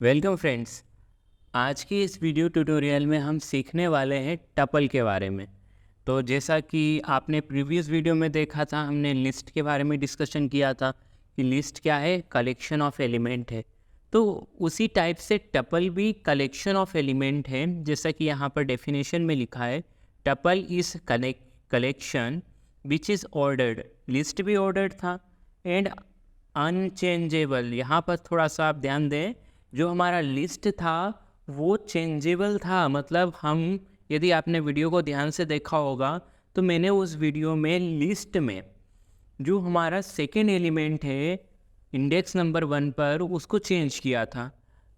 Welcome friends. आज की इस वीडियो ट्यूटोरियल में हम सीखने वाले हैं टपल के बारे में। तो जैसा कि आपने प्रीवियस वीडियो में देखा था, हमने लिस्ट के बारे में डिस्कशन किया था कि लिस्ट क्या है, कलेक्शन ऑफ एलिमेंट है। तो उसी टाइप से टपल भी कलेक्शन ऑफ एलिमेंट है। जैसा कि यहाँ पर डेफिनेशन में लिखा है, tuple is collection which is ordered. List भी ऑर्डर्ड था एंड अनचेंजेबल। यहाँ पर थोड़ा सा आप ध्यान दें, जो हमारा लिस्ट था वो चेंजेबल था। मतलब हम, यदि आपने वीडियो को ध्यान से देखा होगा तो मैंने उस वीडियो में लिस्ट में जो हमारा सेकेंड एलिमेंट है इंडेक्स नंबर 1 पर, उसको चेंज किया था,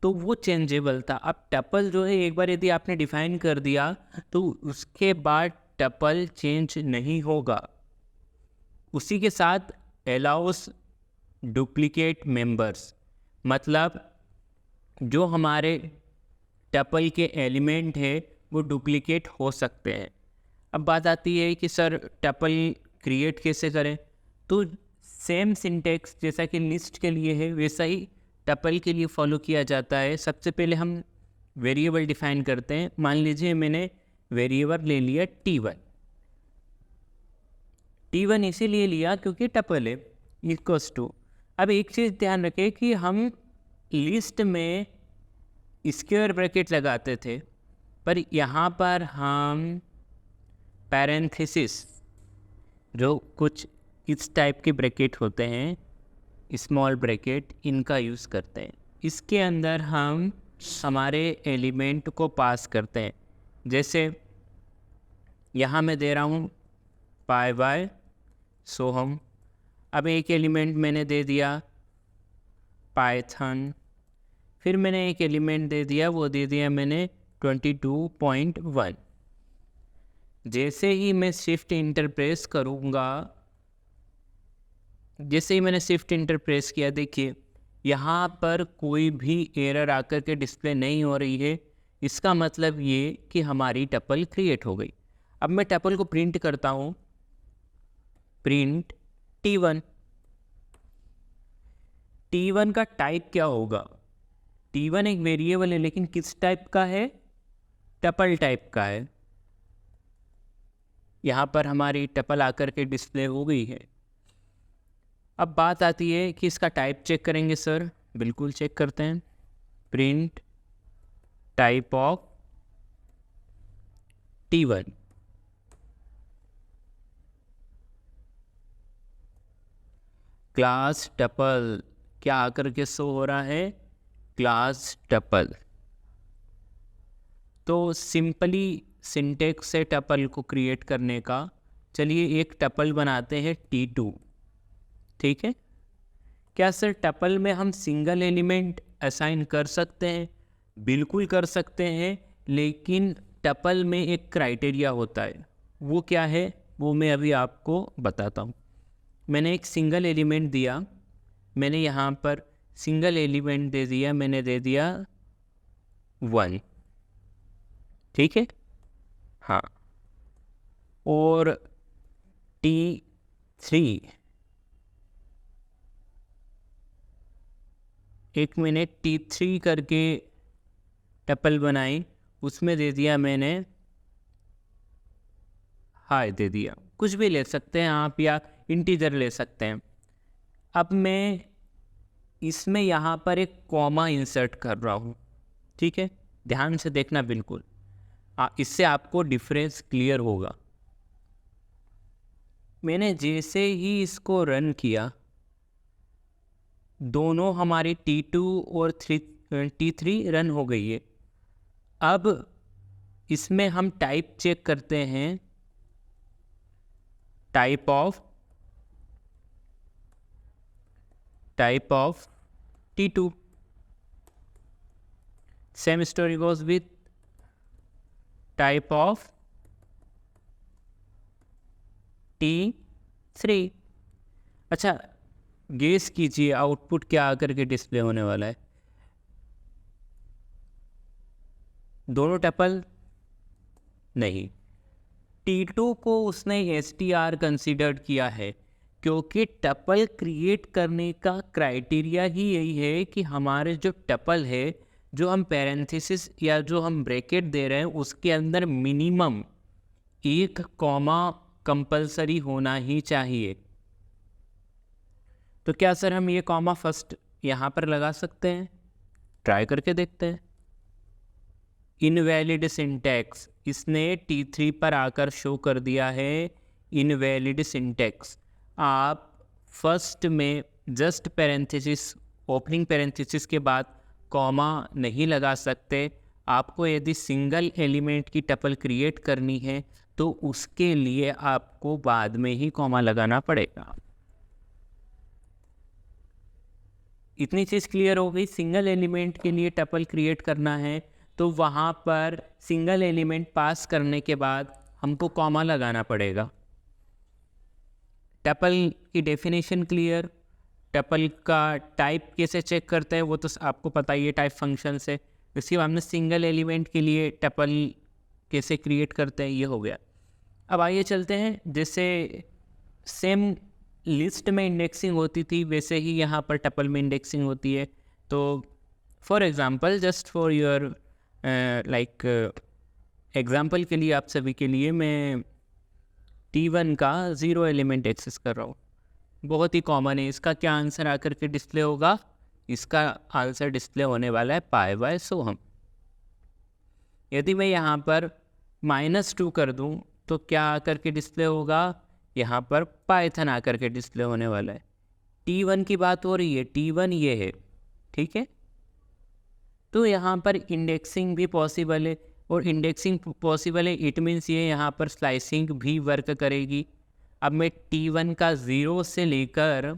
तो वो चेंजेबल था। अब टपल जो है, एक बार यदि आपने डिफाइन कर दिया तो उसके बाद टपल चेंज नहीं होगा। उसी के साथ अलाउस डुप्लीकेट मेंबर्स, मतलब जो हमारे टपल के एलिमेंट है वो डुप्लीकेट हो सकते हैं। अब बात आती है कि सर टपल क्रिएट कैसे करें। तो सेम सिंटेक्स जैसा कि लिस्ट के लिए है वैसा ही टपल के लिए फॉलो किया जाता है। सबसे पहले हम वेरिएबल डिफाइन करते हैं। मान लीजिए मैंने वेरिएबल ले लिया t1। t1 इसीलिए लिया क्योंकि टपल है, इक्वल्स टू। अब एक चीज़ ध्यान रखें कि हम लिस्ट में स्क्वायर ब्रैकेट लगाते थे, पर यहाँ पर हम पैरेंथेसिस, जो कुछ इस टाइप के ब्रैकेट होते हैं, स्मॉल ब्रैकेट, इनका यूज़ करते हैं। इसके अंदर हम हमारे एलिमेंट को पास करते हैं। जैसे यहाँ मैं दे रहा हूँ पाई बाय सोहम। अब एक एलिमेंट मैंने दे दिया पाइथन, फिर मैंने एक एलिमेंट दे दिया, वो दे दिया मैंने 22.1। जैसे ही मैं शिफ्ट इंटर प्रेस करूँगा, जैसे ही मैंने शिफ्ट इंटर प्रेस किया, देखिए यहाँ पर कोई भी एरर आकर के डिस्प्ले नहीं हो रही है। इसका मतलब ये कि हमारी टपल क्रिएट हो गई। अब मैं टपल को प्रिंट करता हूँ, प्रिंट t1। t1 का टाइप क्या होगा? t1 एक वेरिएबल है, लेकिन किस टाइप का है? टपल टाइप का है। यहाँ पर हमारी टपल आकर के डिस्प्ले हो गई है। अब बात आती है कि इसका टाइप चेक करेंगे। सर बिल्कुल चेक करते हैं। Print type of t1। Class tuple, क्या आकर के शो हो रहा है? Class tuple. तो सिंपली सिंटेक्स से टपल को क्रिएट करने का, चलिए एक टपल बनाते हैं t2। ठीक है। क्या सर टपल में हम सिंगल एलिमेंट असाइन कर सकते हैं? बिल्कुल कर सकते हैं, लेकिन टपल में एक क्राइटेरिया होता है। वो क्या है, वो मैं अभी आपको बताता हूँ। मैंने एक सिंगल एलिमेंट दिया, मैंने यहाँ पर सिंगल एलिमेंट दे दिया, मैंने दे दिया 1। ठीक है, हाँ। और t3, एक मैंने t3 करके टपल बनाई, उसमें दे दिया मैंने हाई, दे दिया। कुछ भी ले सकते हैं आप, या इंटीजर ले सकते हैं। अब मैं इसमें यहाँ पर एक कॉमा इंसर्ट कर रहा हूँ। ठीक है, ध्यान से देखना बिल्कुल, इससे आपको डिफरेंस क्लियर होगा। मैंने जैसे ही इसको रन किया, दोनों हमारी t2 और t3 रन हो गई है। अब इसमें हम टाइप चेक करते हैं, type of t2। Same story goes with type of t3। अच्छा, गेस कीजिए आउटपुट क्या आकर के डिस्प्ले होने वाला है? दोनों टपल नहीं, t2 को उसने str कंसीडर्ड किया है, क्योंकि टपल क्रिएट करने का क्राइटेरिया ही यही है कि हमारे जो टपल है जो हम पैरेंथेसिस या जो हम ब्रैकेट दे रहे हैं उसके अंदर मिनिमम एक कॉमा कंपलसरी होना ही चाहिए। तो क्या सर हम ये कॉमा फर्स्ट यहाँ पर लगा सकते हैं? ट्राई करके देखते हैं। इनवैलिड सिंटैक्स, इसने T3 पर आकर शो कर दिया है इनवैलिड सिंटैक्स। आप फर्स्ट में जस्ट पैरेंथेसिस, ओपनिंग पैरेंथेसिस के बाद कॉमा नहीं लगा सकते। आपको यदि सिंगल एलिमेंट की टपल क्रिएट करनी है तो उसके लिए आपको बाद में ही कॉमा लगाना पड़ेगा। इतनी चीज़ क्लियर हो गई। सिंगल एलिमेंट के लिए टपल क्रिएट करना है तो वहाँ पर सिंगल एलिमेंट पास करने के बाद हमको कॉमा लगाना पड़ेगा। टपल की डेफिनेशन क्लियर। टपल का टाइप कैसे चेक करते हैं वो तो आपको पता ही है, टाइप फंक्शन से। इसके बाद हमने सिंगल एलिमेंट के लिए टपल कैसे क्रिएट करते हैं ये हो गया। अब आइए चलते हैं, जैसे सेम लिस्ट में इंडेक्सिंग होती थी वैसे ही यहाँ पर टपल में इंडेक्सिंग होती है। तो for example, just for your like example के लिए आप सभी के लिए मैं T1 का 0 एलिमेंट एक्सेस कर रहा हूँ। बहुत ही कॉमन है। इसका क्या आंसर आकर के डिस्प्ले होगा? इसका आंसर डिस्प्ले होने वाला है π/Soham। यदि मैं यहाँ पर -2 कर दूँ तो क्या आकर के डिस्प्ले होगा? यहाँ पर पाइथन आकर के डिस्प्ले होने वाला है। T1 की बात हो रही है, T1 ये है, ठीक है। तो यहाँ पर इंडेक्सिंग भी पॉसिबल है, और इंडेक्सिंग पॉसिबल है इट मीन्स ये यहाँ पर स्लाइसिंग भी वर्क करेगी। अब मैं T1 का 0 से लेकर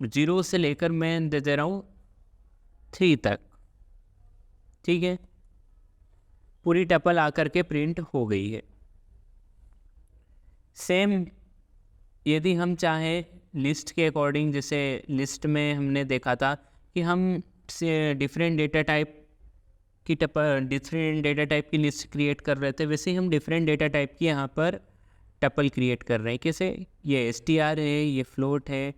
0 से लेकर मैं दे रहा हूँ 3 तक, ठीक है। पूरी टपल आकर के प्रिंट हो गई है। सेम यदि हम चाहें लिस्ट के अकॉर्डिंग, जैसे लिस्ट में हमने देखा था कि हम डिफरेंट डेटा टाइप की लिस्ट क्रिएट कर रहे थे, वैसे ही हम डिफरेंट डेटा टाइप की यहाँ पर टपल क्रिएट कर रहे हैं। कैसे? ये str है, ये फ्लोट है।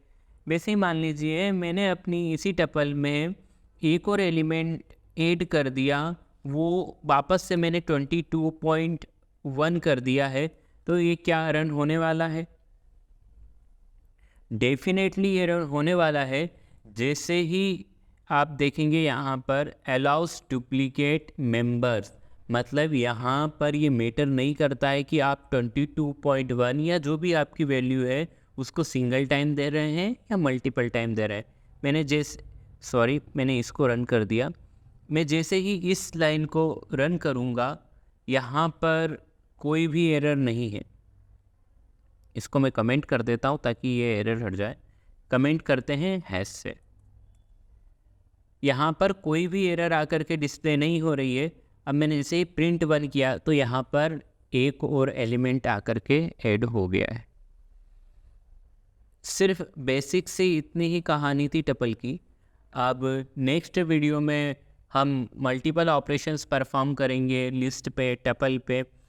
वैसे ही मान लीजिए मैंने अपनी इसी टपल में एक और एलिमेंट ऐड कर दिया, वो वापस से मैंने 22.1 कर दिया है। तो ये क्या रन होने वाला है? डेफिनेटली ये रन होने वाला है। जैसे ही आप देखेंगे यहाँ पर अलाउस डुप्लीकेट मेंबर्स, मतलब यहाँ पर ये मैटर नहीं करता है कि आप 22.1 या जो भी आपकी वैल्यू है उसको सिंगल टाइम दे रहे हैं या मल्टीपल टाइम दे रहे हैं। मैंने इसको रन कर दिया। मैं जैसे ही इस लाइन को रन करूँगा यहाँ पर कोई भी एरर नहीं है। इसको मैं कमेंट कर देता हूँ ताकि ये एरर हट जाए। कमेंट करते हैं हैश से। यहाँ पर कोई भी एरर आकर के डिस्प्ले नहीं हो रही है। अब मैंने जैसे ही प्रिंट 1 किया तो यहाँ पर एक और एलिमेंट आकर के ऐड हो गया है। सिर्फ बेसिक से इतनी ही कहानी थी टपल की। अब नेक्स्ट वीडियो में हम मल्टीपल ऑपरेशंस परफॉर्म करेंगे लिस्ट पे, टपल पे,